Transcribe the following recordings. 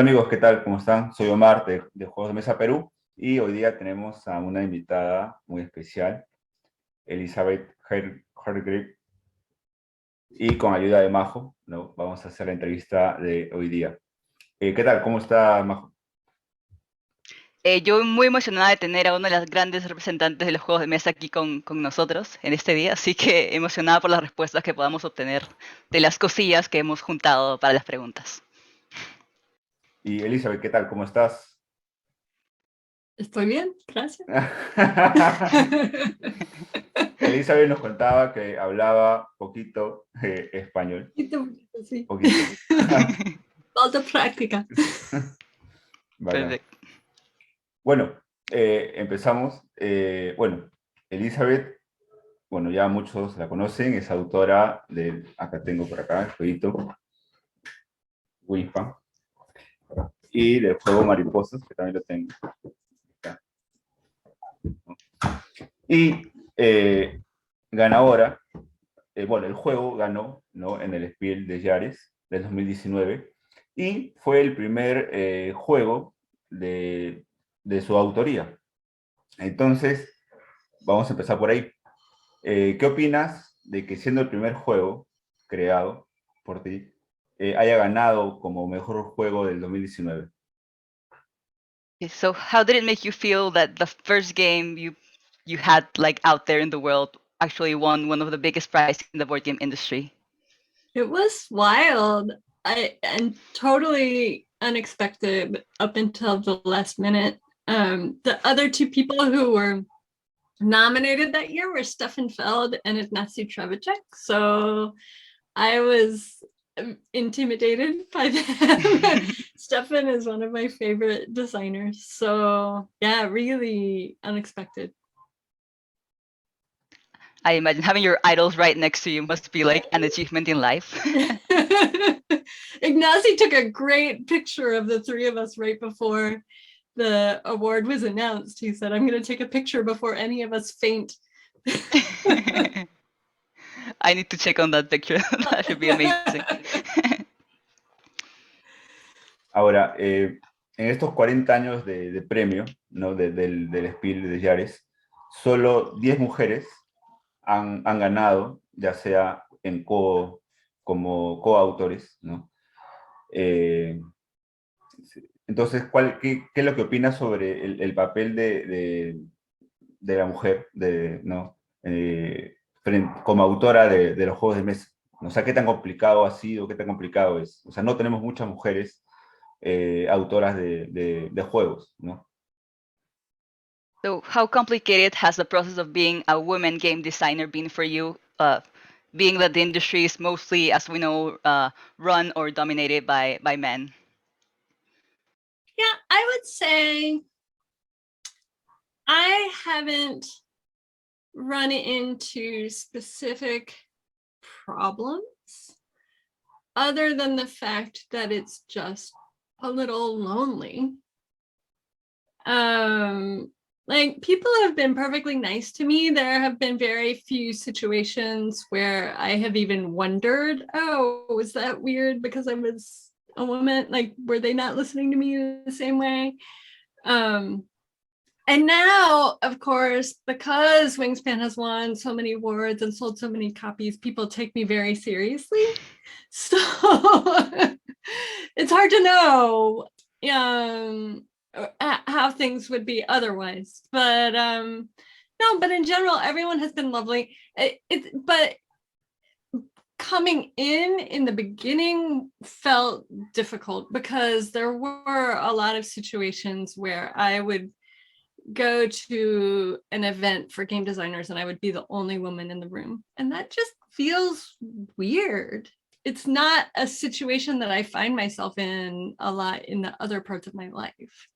Hola amigos, ¿qué tal? ¿Cómo están? Soy Omar de Juegos de Mesa Perú y hoy día tenemos a una invitada muy especial, Elizabeth Hargrave, y con ayuda de Majo, ¿no? Vamos a hacer la entrevista de hoy día. ¿Qué tal? ¿Cómo está Majo? Yo muy emocionada de tener a una de las grandes representantes de los juegos de mesa aquí con nosotros en este día, así que emocionada por las respuestas que podamos obtener de las cosillas que hemos juntado para las preguntas. Y Elizabeth, ¿qué tal? ¿Cómo estás? Estoy bien, gracias. Elizabeth nos contaba que hablaba poquito español. Sí. Poquito. Falta práctica. Bacán. Perfecto. Bueno, empezamos. Bueno, Elizabeth, bueno, ya muchos la conocen, es autora de, acá tengo por acá, el jueguito, Wingspan, y del juego Mariposas, que también lo tengo. Acá. Y ganadora, bueno, el juego ganó, ¿no? En el Spiel de Jahres del 2019, y fue el primer juego de su autoría. Entonces, vamos a empezar por ahí. ¿Qué opinas de que siendo el primer juego creado por ti, haya ganado como mejor juego del 2019? So, how did it make you feel that the first game you had like out there in the world actually won one of the biggest prizes in the board game industry? It was wild. And totally unexpected up until the last minute. The other two people who were nominated that year were Stefan Feld and Ignacy Trevicek. So I was intimidated by them. Stefan is one of my favorite designers. So yeah, really unexpected. I imagine having your idols right next to you must be like an achievement in life. Ignacy took a great picture of the three of us right before the award was announced. He said, I'm going to take a picture before any of us faint. I need to check on that picture. That should be amazing. Ahora, en estos 40 años de premio, ¿no? Del Spiel de Jahres, solo 10 mujeres han ganado, ya sea como coautores, ¿no? Entonces, qué es lo que opinas sobre el papel de la mujer, ¿no? Como autora de los juegos de mesa? O sea, ¿qué tan complicado ha sido? ¿Qué tan complicado es? O sea, no tenemos muchas mujeres autoras de juegos, ¿no? So, how complicated has the process of being a woman game designer been for you? Being that the industry is mostly, as we know, run or dominated by men. Yeah, I would say I haven't run into specific problems other than the fact that it's just a little lonely. Like, people have been perfectly nice to me. There have been very few situations where I have even wondered, oh, was that weird because I was a woman? Like, were they not listening to me the same way? And now, of course, because Wingspan has won so many awards and sold so many copies, people take me very seriously. So it's hard to know how things would be otherwise. But no, but in general, everyone has been lovely. But coming in the beginning felt difficult because there were a lot of situations where I would go to an event for game designers and I would be the only woman in the room. And that just feels weird. It's not a situation that I find myself in a lot in the other parts of my life.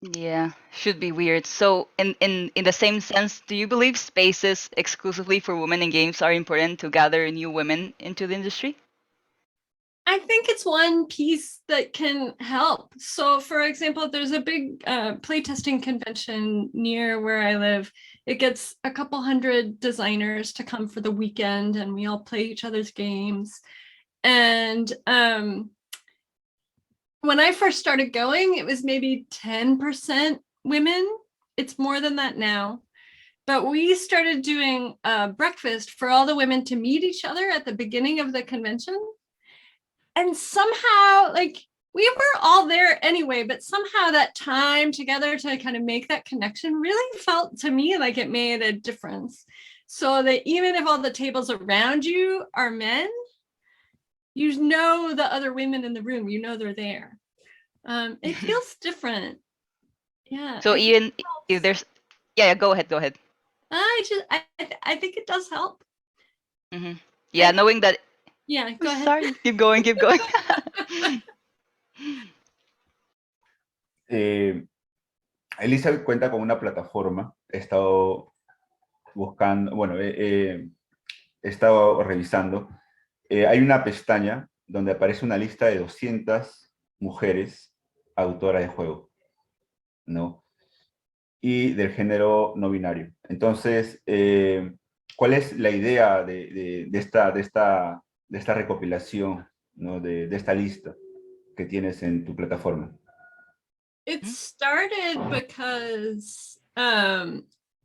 Yeah, should be weird. So, in the same sense, do you believe spaces exclusively for women in games are important to gather new women into the industry? I think it's one piece that can help. So, for example, there's a big playtesting convention near where I live. It gets a couple hundred designers to come for the weekend, and we all play each other's games. And when I first started going, it was maybe 10% women. It's more than that now. But we started doing a breakfast for all the women to meet each other at the beginning of the convention. And somehow, like, we were all there anyway, but somehow that time together to kind of make that connection really felt to me like it made a difference. So that even if all the tables around you are men, you know the other women in the room, you know they're there. It feels different. Yeah. So even if there's, yeah, go ahead. I think it does help. Mm-hmm. Yeah, knowing that. Yeah, go ahead. Sorry, keep going. Elizabeth cuenta con una plataforma. He estado buscando, bueno, he estado revisando. Hay una pestaña donde aparece una lista de 200 mujeres autoras de juego, ¿no? Y del género no binario. Entonces, ¿cuál es la idea de esta recopilación, ¿no? de esta lista que tienes en tu plataforma? It started because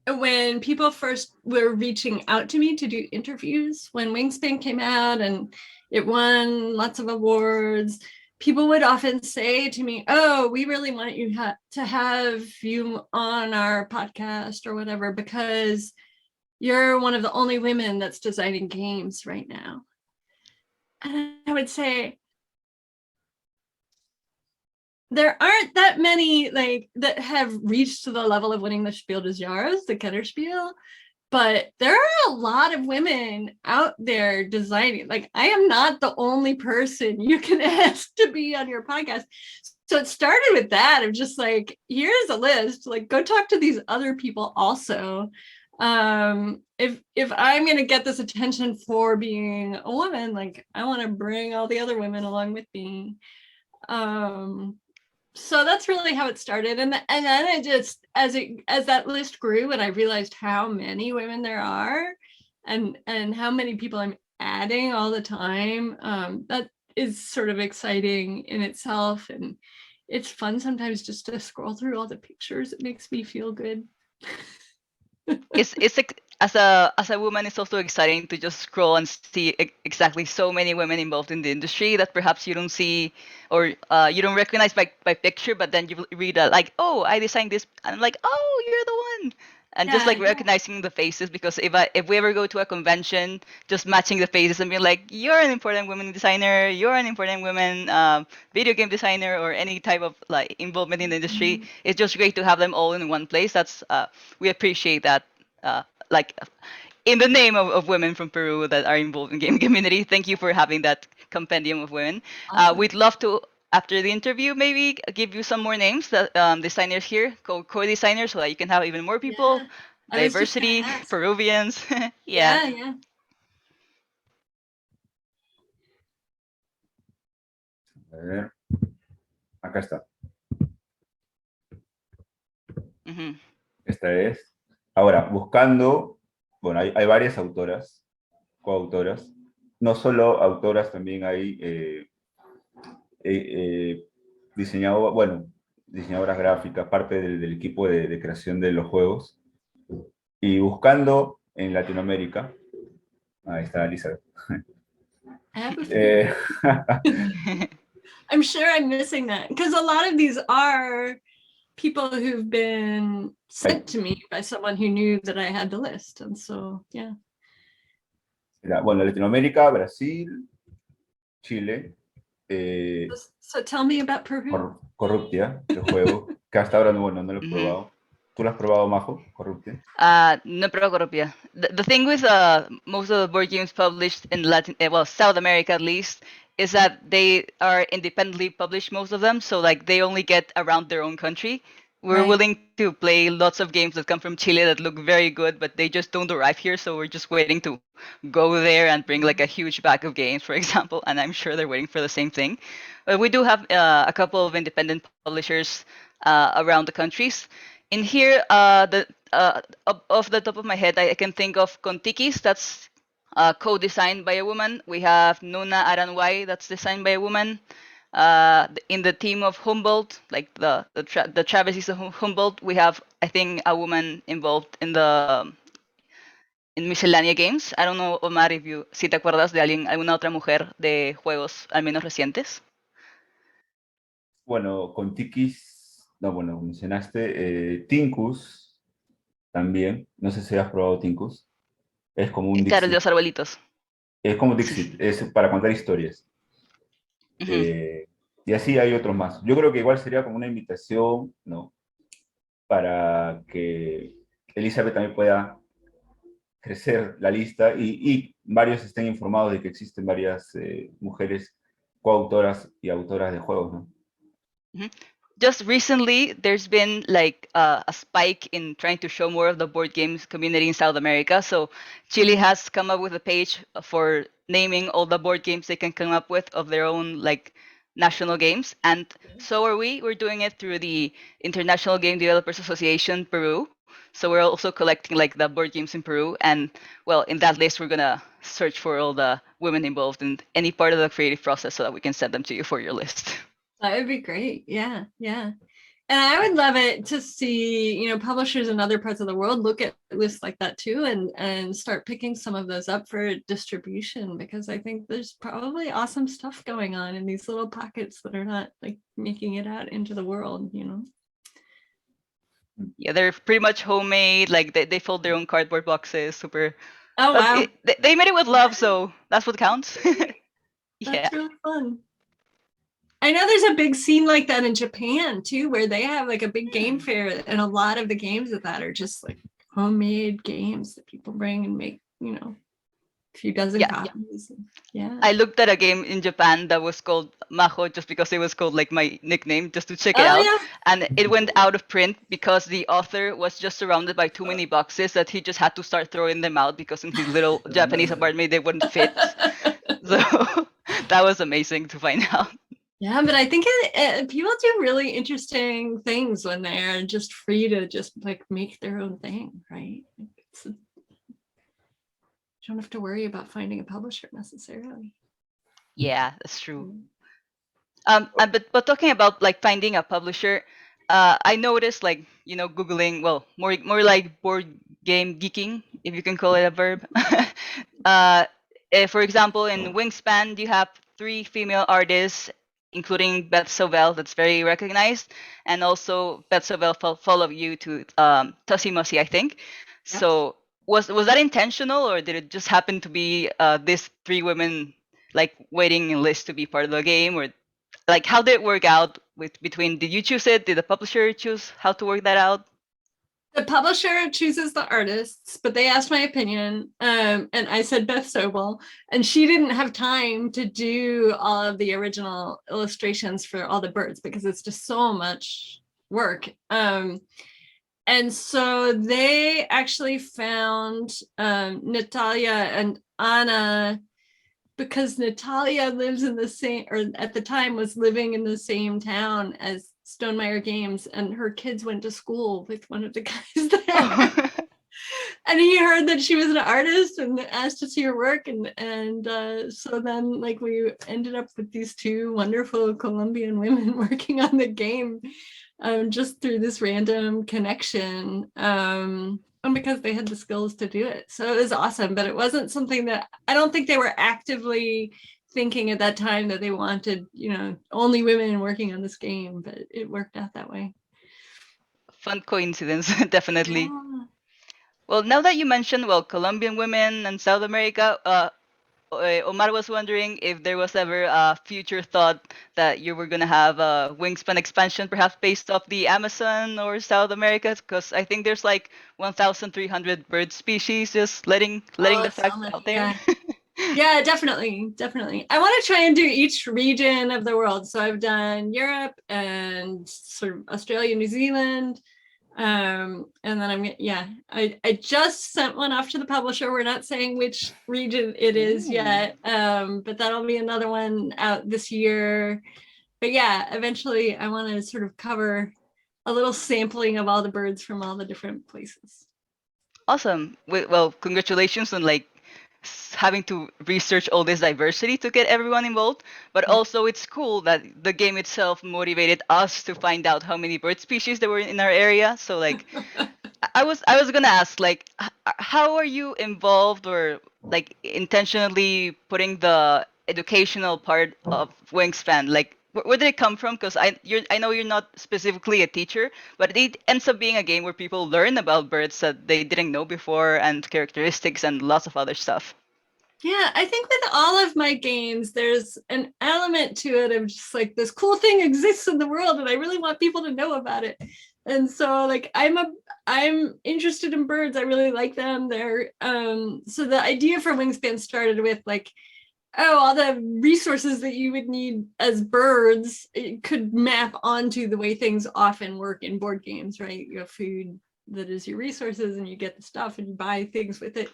when people first were reaching out to me to do interviews, when Wingspan came out and it won lots of awards, people would often say to me, oh, we really want you to have you on our podcast or whatever, because you're one of the only women that's designing games right now. And I would say, there aren't that many like that have reached to the level of winning the Spiel des Jahres, the Kennerspiel, but there are a lot of women out there designing. Like, I am not the only person you can ask to be on your podcast. So it started with that of just like, here's a list, like, go talk to these other people also. If I'm going to get this attention for being a woman, like, I want to bring all the other women along with me. So that's really how it started, and then it just as that list grew and I realized how many women there are and how many people I'm adding all the time, that is sort of exciting in itself, and it's fun sometimes just to scroll through all the pictures. It makes me feel good. It's as a woman, it's also exciting to just scroll and see exactly so many women involved in the industry that perhaps you don't see or you don't recognize by picture, but then you read like, oh, I designed this, and I'm like, oh, you're the one. And just like recognizing the faces, because if we ever go to a convention, just matching the faces and being like, you're an important women designer, you're an important women video game designer, or any type of like involvement in the industry, it's just great to have them all in one place. That's we appreciate that. Like, in the name of women from Peru that are involved in game community, thank you for having that compendium of women. Awesome. We'd love to, after the interview, maybe give you some more names that designers here, co-designers, so that you can have even more people, diversity, Peruvians. Yeah. A ver, acá está. Esta es. Ahora, buscando, bueno, hay varias autoras, coautoras, no solo autoras, también hay diseñadoras gráficas, parte del equipo de creación de los juegos, y buscando en Latinoamérica, ahí está Elizabeth. I'm sure I'm missing that, because a lot of these are people who've been sent to me by someone who knew that I had the list, and so yeah. Bueno, Latinoamérica, Brasil, Chile. So tell me about Peru. Corruptia, el juego, que hasta ahora no lo he probado. ¿Tú lo has probado, Majo, Corruptia? No he probado Corruptia. The thing with most of the board games published in South America at least, is that they are independently published, most of them, so like they only get around their own country. We're willing to play lots of games that come from Chile that look very good, but they just don't arrive here, so we're just waiting to go there and bring like a huge bag of games, for example, and I'm sure they're waiting for the same thing. But we do have a couple of independent publishers around the countries. In here, off the top of my head, I can think of Contikis, that's co-designed by a woman. We have Nuna Aranway, that's designed by a woman. In the team of Humboldt, like the travesties of Humboldt, we have, I think, a woman involved in miscellanea games. I don't know, Omar, si te acuerdas de alguna otra mujer de juegos al menos recientes. Bueno, con Tikis, no, bueno, mencionaste Tinkus también. No sé si has probado Tinkus. Es como un Claro, el de Dixit. los arbolitos. Es como Sí, sí. Dixit, es para contar historias. Ujú. Y así hay otros más. Yo creo que igual sería como una invitación, ¿no? Para que Elizabeth también pueda crecer la lista y varios estén informados de que existen varias mujeres coautoras y autoras de juegos, ¿no? Mhm. Just recently, there's been like a spike in trying to show more of the board games community in South America. So Chile has come up with a page for naming all the board games they can come up with of their own like national games. And so are we. We're doing it through the International Game Developers Association Peru. So we're also collecting like the board games in Peru. And well, in that list, we're gonna search for all the women involved in any part of the creative process so that we can send them to you for your list. That would be great. Yeah, yeah. And I would love it to see, you know, publishers in other parts of the world look at lists like that too and start picking some of those up for distribution, because I think there's probably awesome stuff going on in these little pockets that are not like making it out into the world, you know. Yeah, they're pretty much homemade. Like they fold their own cardboard boxes. Super. Oh, But wow. they made it with love, so that's what counts. Yeah. That's really fun. I know there's a big scene like that in Japan too, where they have like a big game fair, and a lot of the games of that are just like homemade games that people bring and make, you know, a few dozen Yeah. copies. Yeah. I looked at a game in Japan that was called Majo just because it was called like my nickname, just to check it out. Yeah. And it went out of print because the author was just surrounded by too many boxes that he just had to start throwing them out because in his little Japanese apartment they wouldn't fit. So that was amazing to find out. Yeah, but I think people do really interesting things when they're just free to just like make their own thing, right? You don't have to worry about finding a publisher necessarily. Yeah, that's true. But talking about like finding a publisher, I noticed like, you know, Googling, well, more like board game geeking, if you can call it a verb. For example, in Wingspan, you have 3 female artists, including Beth Sovell, that's very recognized, and also Beth Sovell followed you to Tosi, I think. Yeah. So was that intentional, or did it just happen to be these 3 women like waiting in list to be part of the game, or like how did it work out between, did you choose it, did the publisher choose how to work that out? The publisher chooses the artists, but they asked my opinion, and I said Beth Sobel, and she didn't have time to do all of the original illustrations for all the birds because it's just so much work. And so they actually found Natalia and Anna, because Natalia lives in the same, or at the time was living in the same town as Stonemeyer Games, and her kids went to school with one of the guys there. And he heard that she was an artist and asked to see her work, and so then like we ended up with these 2 wonderful Colombian women working on the game, just through this random connection, and because they had the skills to do it. So it was awesome, but it wasn't something that, I don't think they were actively thinking at that time that they wanted, you know, only women working on this game, but it worked out that way. Fun coincidence, definitely. Yeah. Well, now that you mentioned, well, Colombian women and South America, Omar was wondering if there was ever a future thought that you were going to have a Wingspan expansion, perhaps based off the Amazon or South America, because I think there's like 1,300 bird species, just letting the fact out there. Yeah, definitely. I want to try and do each region of the world. So I've done Europe and sort of Australia, New Zealand. And then I just sent one off to the publisher. We're not saying which region it is yet, but that'll be another one out this year. But yeah, eventually I want to sort of cover a little sampling of all the birds from all the different places. Awesome. Well, congratulations on like having to research all this diversity to get everyone involved, but also it's cool that the game itself motivated us to find out how many bird species there were in our area. So like I was gonna ask, like, how are you involved or like intentionally putting the educational part of Wingspan? Like, where did it come from? Because I know you're not specifically a teacher, but it ends up being a game where people learn about birds that they didn't know before and characteristics and lots of other stuff. Yeah, I think with all of my games, there's an element to it of just like this cool thing exists in the world, and I really want people to know about it. And so, like, I'm interested in birds. I really like them. They're so the idea for Wingspan started with like, oh, all the resources that you would need as birds, it could map onto the way things often work in board games, right? You have food that is your resources, and you get the stuff, and you buy things with it.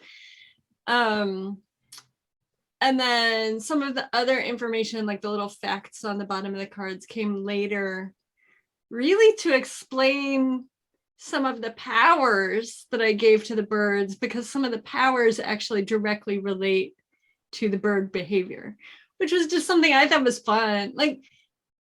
And then some of the other information, like the little facts on the bottom of the cards, came later, really to explain some of the powers that I gave to the birds, because some of the powers actually directly relate to the bird behavior, which was just something I thought was fun. Like,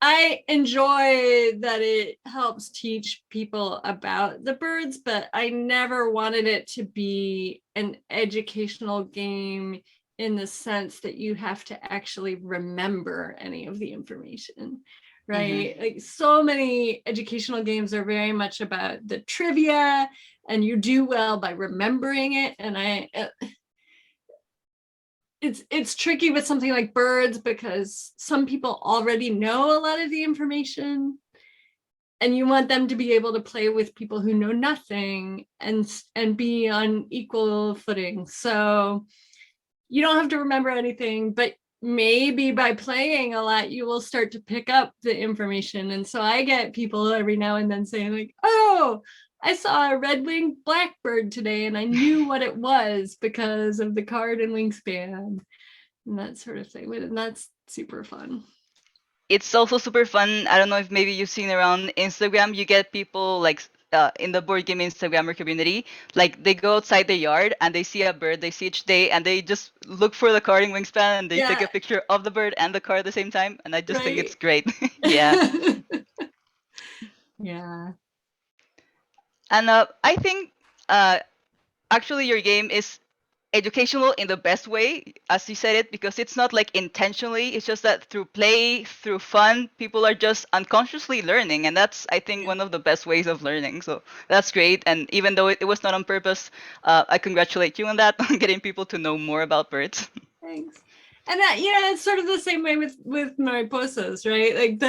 I enjoy that it helps teach people about the birds, but I never wanted it to be an educational game in the sense that you have to actually remember any of the information, right? Like, so many educational games are very much about the trivia, and you do well by remembering it. And it's tricky with something like birds, because some people already know a lot of the information, and you want them to be able to play with people who know nothing and be on equal footing. So you don't have to remember anything, but maybe by playing a lot, you will start to pick up the information. And so I get people every now and then saying like, oh, I saw a red-winged blackbird today, and I knew what it was because of the card in Wingspan, and that sort of thing. And that's super fun. It's also super fun. I don't know if maybe you've seen around Instagram, you get people like in the board game Instagrammer community, like they go outside the yard and they see a bird they see each day, and they just look for the card in Wingspan and they take a picture of the bird and the card at the same time. And I just think it's great. Yeah. Yeah. And I think actually your game is educational in the best way, as you said it, because it's not like intentionally, it's just that through play, through fun, people are just unconsciously learning, and that's, I think, one of the best ways of learning. So that's great. And even though it was not on purpose, I congratulate you on that, on getting people to know more about birds. Thanks. And that, yeah, it's sort of the same way with mariposas, right? Like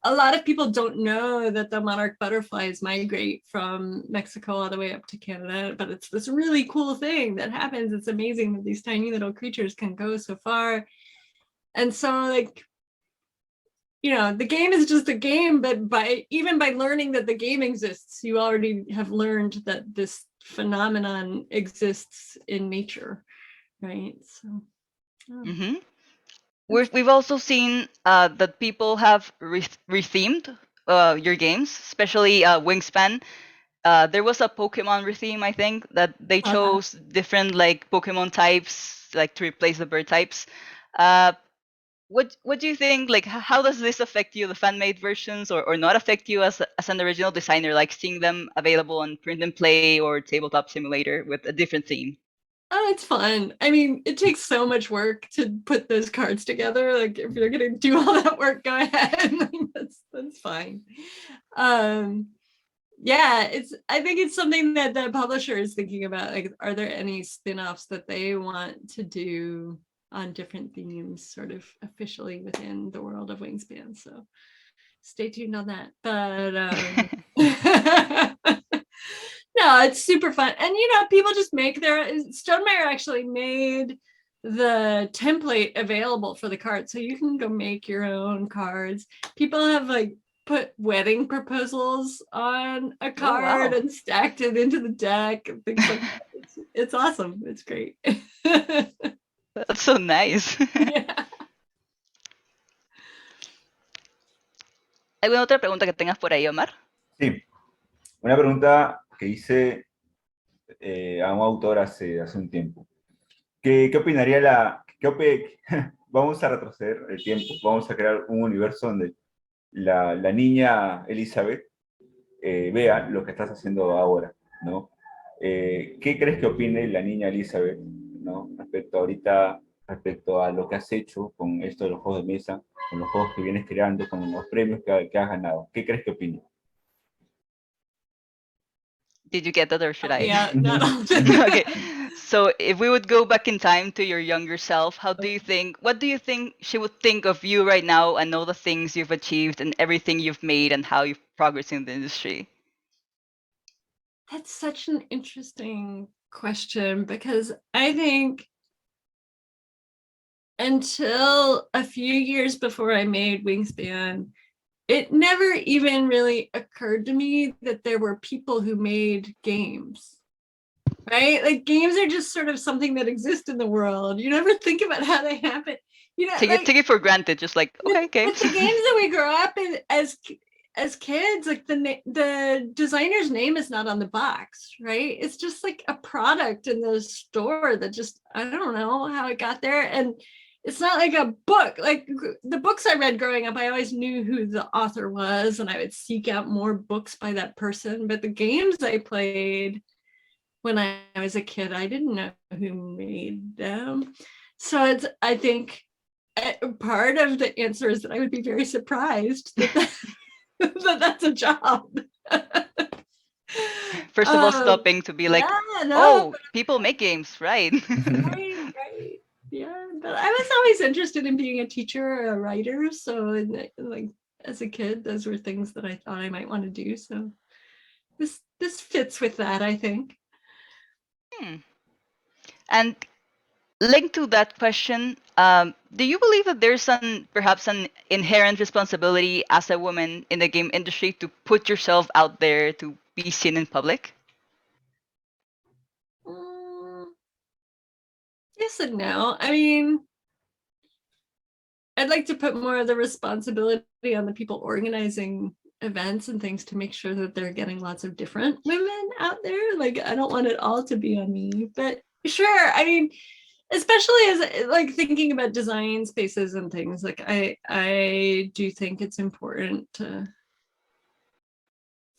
a lot of people don't know that the monarch butterflies migrate from Mexico all the way up to Canada, but it's this really cool thing that happens. It's amazing that these tiny little creatures can go so far. And so, like, you know, the game is just a game, but even by learning that the game exists, you already have learned that this phenomenon exists in nature, right? So. Mm-hmm. We've also seen that people have rethemed your games, especially Wingspan. There was a Pokemon retheme, I think, that they chose different like Pokemon types, like to replace the bird types. What do you think? Like, how does this affect you, the fan-made versions, or not affect you as an original designer, like seeing them available on Print and Play or Tabletop Simulator with a different theme? Oh, it's fun. I mean, it takes so much work to put those cards together. Like, if you're gonna do all that work, go ahead. That's fine. Yeah, I think it's something that the publisher is thinking about. Like, are there any spin-offs that they want to do on different themes, sort of officially within the world of Wingspan? So stay tuned on that. But no, it's super fun. And, you know, people just make Stonemeyer actually made the template available for the cards. So you can go make your own cards. People have like put wedding proposals on a card and stacked it into the deck and things like that. It's awesome. It's great. That's so nice. Yeah. ¿Alguna otra pregunta que tengas por ahí, Omar? Sí, una pregunta que hice a un autor hace un tiempo. ¿Qué opinaría vamos a retroceder el tiempo, vamos a crear un universo donde la niña Elizabeth vea lo que estás haciendo ahora, ¿no? ¿Qué crees que opine la niña Elizabeth, ¿no? Respecto a lo que has hecho con esto de los juegos de mesa, con los juegos que vienes creando, con los premios que has ganado? ¿Qué crees que opine? Did you get that, or should I? Yeah, not all. Okay, so if we would go back in time to your younger self, what do you think she would think of you right now and all the things you've achieved and everything you've made and how you've progressed in the industry? That's such an interesting question, because I think until a few years before I made Wingspan, it never even really occurred to me that there were people who made games, right? Like, games are just sort of something that exists in the world. You never think about how they happen. You know, Take it for granted, just like, okay, games. But the games that we grow up in as kids, like the designer's name is not on the box, right? It's just like a product in the store that just, I don't know how it got there. And it's not like a book. Like the books I read growing up, I always knew who the author was and I would seek out more books by that person. But the games I played when I was a kid, I didn't know who made them. So it's, I think, part of the answer is that I would be very surprised that that's a job. First of all, stopping to be like, yeah, no, oh, people make games, right? right. Yeah, but I was always interested in being a teacher or a writer. So, like as a kid, those were things that I thought I might want to do. So, this fits with that, I think. And linked to that question, do you believe that there's perhaps an inherent responsibility as a woman in the game industry to put yourself out there to be seen in public? Yes and no. I mean, I'd like to put more of the responsibility on the people organizing events and things to make sure that they're getting lots of different women out there. Like, I don't want it all to be on me, but sure. I mean, especially as like thinking about design spaces and things, like I do think it's important to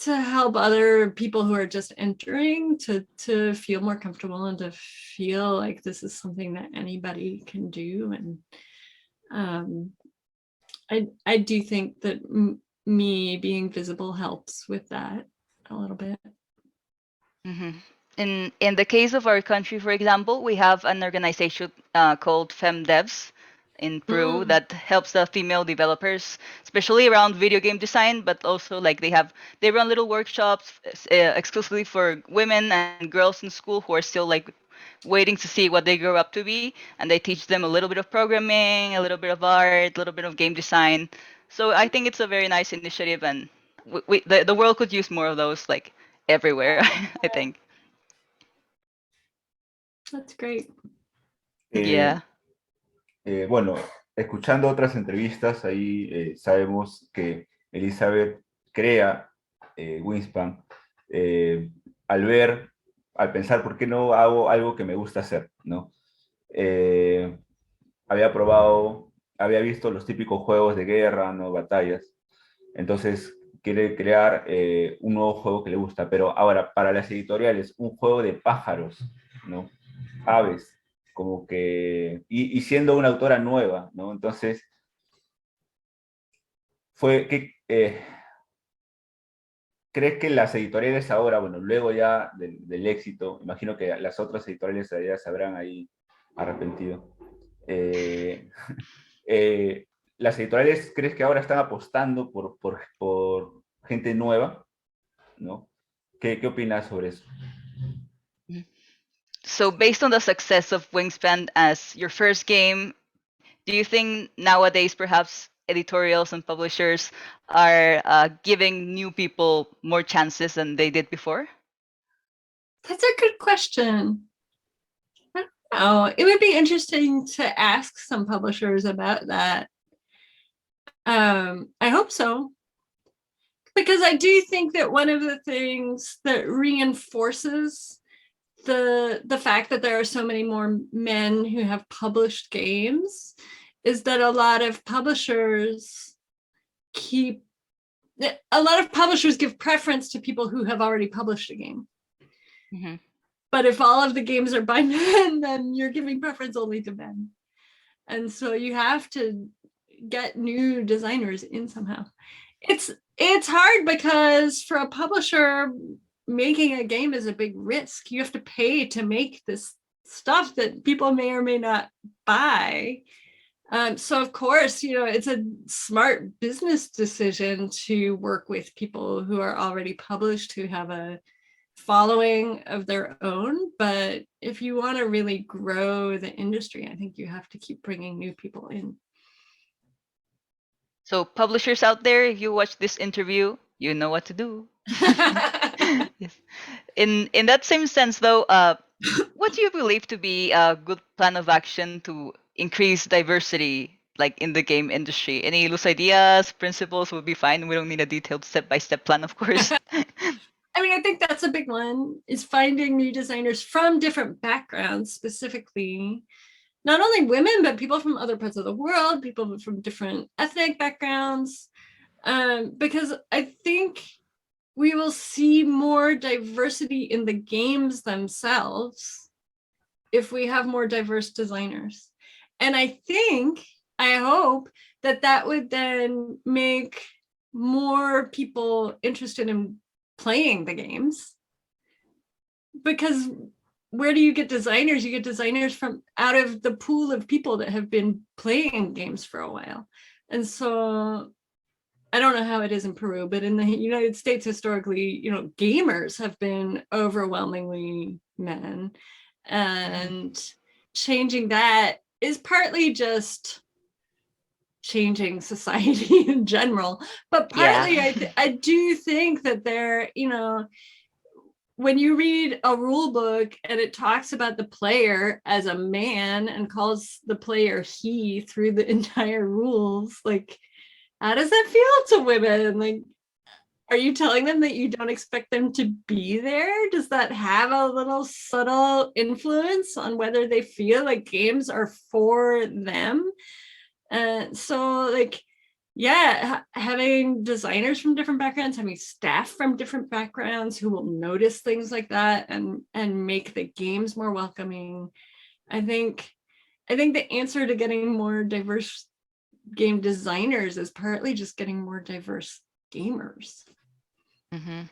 help other people who are just entering to feel more comfortable and to feel like this is something that anybody can do. And I do think that me being visible helps with that a little bit. Mm-hmm. In the case of our country, for example, we have an organization called FemDevs in Peru that helps the female developers, especially around video game design, but also like they run little workshops exclusively for women and girls in school who are still like waiting to see what they grow up to be, and they teach them a little bit of programming, a little bit of art, a little bit of game design. So I think it's a very nice initiative, and the world could use more of those like everywhere. I think. That's great. Yeah. Bueno, escuchando otras entrevistas, ahí sabemos que Elizabeth crea Wingspan al pensar, ¿por qué no hago algo que me gusta hacer? ¿No? Había visto los típicos juegos de guerra, ¿no? Batallas, entonces quiere crear un nuevo juego que le gusta, pero ahora, para las editoriales, un juego de pájaros, ¿no? Aves, como que, y siendo una autora nueva, ¿no? Entonces, ¿crees que las editoriales ahora, bueno, luego ya del éxito, imagino que las otras editoriales ya se habrán ahí arrepentido, las editoriales, ¿crees que ahora están apostando por gente nueva, ¿no? ¿Qué opinas sobre eso? So based on the success of Wingspan as your first game, do you think nowadays perhaps editorials and publishers are giving new people more chances than they did before? That's a good question. I don't know. It would be interesting to ask some publishers about that. I hope so. Because I do think that one of the things that reinforces the fact that there are so many more men who have published games is that a lot of publishers give preference to people who have already published a game. Mhm. But if all of the games are by men, then you're giving preference only to men. And so you have to get new designers in somehow. It's hard because for a publisher, making a game is a big risk. You have to pay to make this stuff that people may or may not buy. So of course, it's a smart business decision to work with people who are already published, who have a following of their own. But if you want to really grow the industry, I think you have to keep bringing new people in. So publishers out there, if you watch this interview, you know what to do. Yes. In that same sense, though, what do you believe to be a good plan of action to increase diversity, like in the game industry? Any loose ideas, principles would be fine. We don't need a detailed step-by-step plan, of course. I mean, I think that's a big one, is finding new designers from different backgrounds, specifically, not only women, but people from other parts of the world, people from different ethnic backgrounds, because I think we will see more diversity in the games themselves if we have more diverse designers. And I hope that would then make more people interested in playing the games. Because where do you get designers? You get designers from out of the pool of people that have been playing games for a while. And so I don't know how it is in Peru, but in the United States, historically, gamers have been overwhelmingly men. And changing that is partly just changing society in general, but partly I do think that there, when you read a rule book and it talks about the player as a man and calls the player he through the entire rules, like, how does that feel to women? Like, are you telling them that you don't expect them to be there? Does that have a little subtle influence on whether they feel like games are for them? So, like, yeah, having designers from different backgrounds, having staff from different backgrounds who will notice things like that and make the games more welcoming. I think the answer to getting more diverse game designers is partly just getting more diverse gamers. Mm-hmm.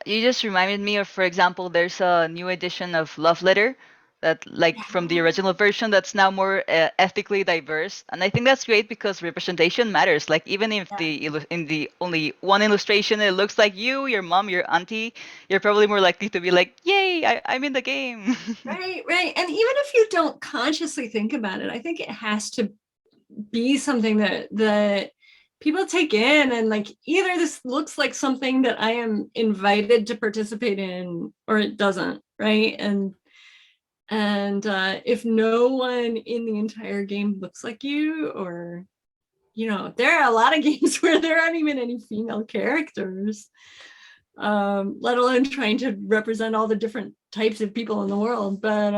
You just reminded me of, for example, there's a new edition of Love Letter that, like, from the original version, that's now more ethically diverse, and I think that's great because representation matters. Like, even if in the only one illustration it looks like you, your mom, your auntie, you're probably more likely to be like, "Yay, I'm in the game." Right. And even if you don't consciously think about it, I think it has to be something that people take in, and like, either this looks like something that I am invited to participate in or it doesn't, right? And if no one in the entire game looks like you, or there are a lot of games where there aren't even any female characters, let alone trying to represent all the different types of people in the world. But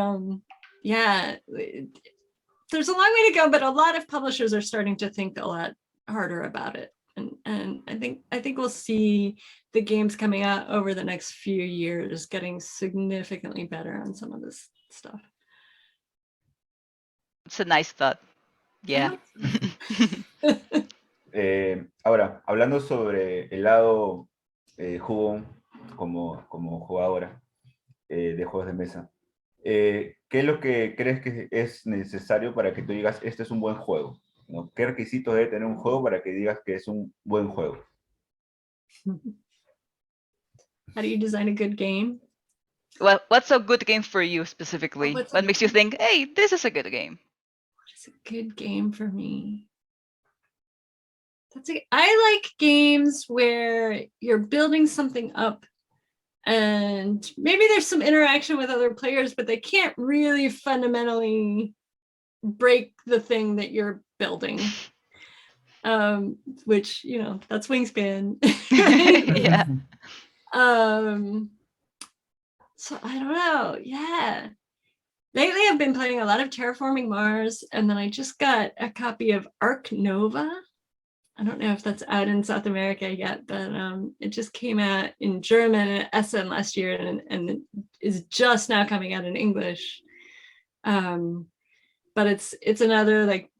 yeah, there's a long way to go, but a lot of publishers are starting to think a lot harder about it. And I think we'll see the games coming out over the next few years getting significantly better on some of this stuff. It's a nice thought. Yeah. Ahora, hablando sobre el lado jugo como jugadora de juegos de mesa, ¿qué es lo que crees que es necesario para que tú digas, este es un buen juego? ¿No? ¿Qué requisitos debe tener un juego para que digas que es un buen juego? How do you design a good game? Well, what's a good game for you specifically? What makes you think, hey, this is a good game? What is a good game for me? I like games where you're building something up and maybe there's some interaction with other players, but they can't really fundamentally break the thing that you're building. Which, that's Wingspan. Yeah. So I don't know. Yeah. Lately, I've been playing a lot of Terraforming Mars, and then I just got a copy of Arc Nova. I don't know if that's out in South America yet, but it just came out in German at Essen last year, and is just now coming out in English. But it's another like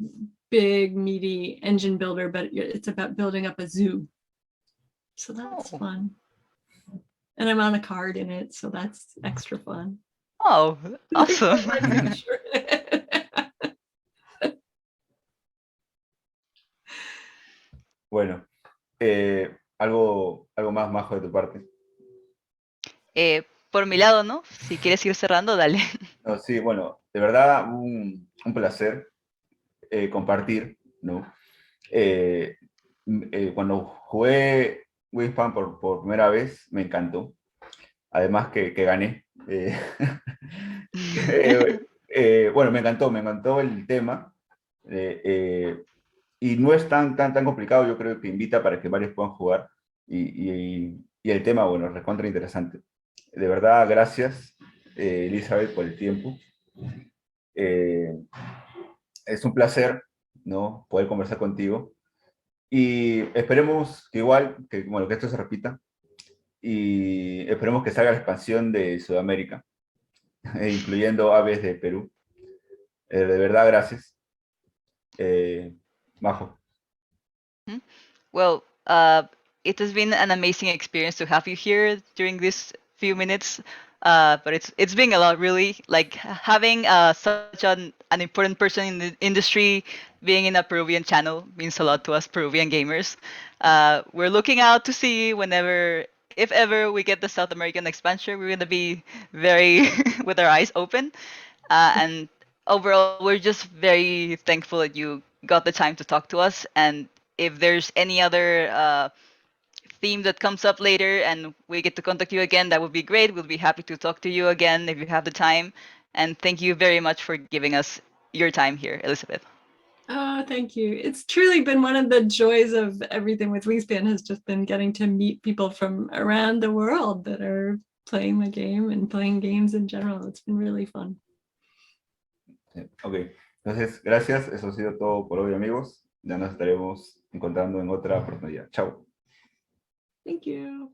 big meaty engine builder, but it's about building up a zoo. So that's fun. And I'm on a card in it, so that's extra fun. Oh, awesome. Bueno, algo más, Majo, de tu parte. Por mi lado, ¿no? Si quieres ir cerrando, dale. No, sí, bueno, de verdad un placer compartir, ¿no? Cuando jugué Wingspan por primera vez, me encantó. Además que gané. Bueno, me encantó el tema. Y no es tan complicado, yo creo que invita para que varios puedan jugar. Y el tema, bueno, recontra interesante. De verdad, gracias, Elizabeth, por el tiempo. Es un placer, ¿no? Poder conversar contigo. Y esperemos que igual, bueno, que esto se repita. Y esperemos que salga la expansión de Sudamérica, incluyendo aves de Perú. De verdad, gracias. Majo. Well, it has been an amazing experience to have you here during these few minutes. But it's been a lot, really. Like having such an important person in the industry being in a Peruvian channel means a lot to us Peruvian gamers. We're looking out to see whenever, if ever, we get the South American expansion. We're gonna be very with our eyes open. And overall, we're just very thankful that you got the time to talk to us. And if there's any other theme that comes up later and we get to contact you again, that would be great. We'll be happy to talk to you again if you have the time. And thank you very much for giving us your time here, Elizabeth. Oh, thank you. It's truly been one of the joys of everything with Wingspan has just been getting to meet people from around the world that are playing the game and playing games in general. It's been really fun. Ok, entonces, gracias. Eso ha sido todo por hoy, amigos. Ya nos estaremos encontrando en otra oportunidad. Chao. Thank you.